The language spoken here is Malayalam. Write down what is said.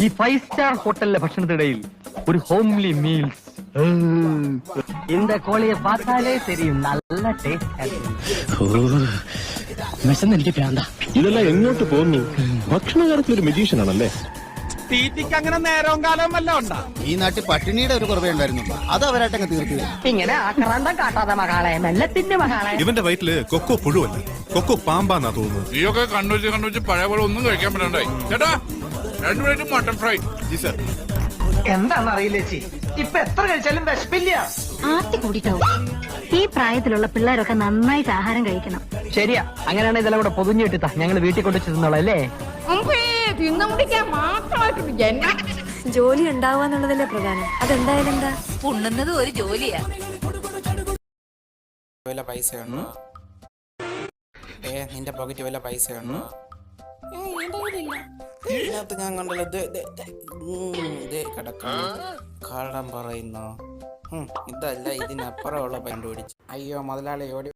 ഈ 5 സ്റ്റാർ ഹോട്ടലിലെ ഭക്ഷണത്തിനിടയിൽ ഒരു ഹോംലി മീൽസ് இந்த கோழியை பார்த்தாலே தெரியும் நல்ல ടേസ്റ്റ് എനിക്ക് പ്രാന്ത. ഇതെല്ലാം എങ്ങോട്ട് പോകുന്നു? ഭക്ഷണകാലത്തിൽ ഒരു മെജീഷ്യൻ ആണല്ലേ? തീറ്റിക്ക് അങ്ങനെ നേരവും കാലവും വല്ല ഉണ്ടാ? ഈ നാട്ടിൽ പട്ടിണിയുടെ ഒരു കുറവേ ഉണ്ടായിരുന്നുള്ളൂ, അത് അവരായിട്ടങ്ങ് തീർത്തു. ഇങ്ങനെ ആക്രാന്തം കാട്ടാതെ മകളെ, മെല്ലത്തിന്റെ മകളെ. ഇവന്റെ വയറ്റില് കൊക്കോ പുഴുവല്ല, കൊക്കോ പാമ്പാന്നാ തോന്നുന്നു. നീയൊക്കെ കണ്ണുവെച്ച് പഴയ പോലെ ഒന്നും കഴിക്കാൻ പറ്റണ്ടായി. ചേട്ടാ 2 plate mutton fry. G sir. എന്താണെന്നറിയില്ല ചേച്ചി, ഇപ്പൊ എത്ര കഴിച്ചാലും വിശപ്പില്ല. ആർത്തി കൂടിട്ടാവും. ഈ പ്രായത്തിലുള്ള പിള്ളേരൊക്കെ നന്നായിട്ട് ആഹാരം കഴിക്കണം. ശരിയാ, അങ്ങനെയാണ് ഇതെല്ലാം കൂടെ പൊതിഞ്ഞിട്ടാ ഞങ്ങൾ വീട്ടിൽ കൊണ്ടു ചെന്നോളാം അല്ലേ? ജോലി ഉണ്ടാവുക എന്നുള്ളതല്ലേ പ്രധാനം. അതെന്തായാലും എന്താ ഉണ്ണുന്നത് ഒരു ജോലിയാ. വല്ല പൈസ ഉണ്ടോ? നിന്റെ പോക്കറ്റ് വല്ല പൈസ ഉണ്ടോ? ഇതിനകത്ത് ഞാൻ കണ്ടല്ലോ, കിടക്കുന്നു. കള്ളം പറയുന്നു. ഇതല്ല, ഇതിനപ്പുറമുള്ള കണ്ടുപിടിച്ചു. അയ്യോ മുതലാളി ഓടി.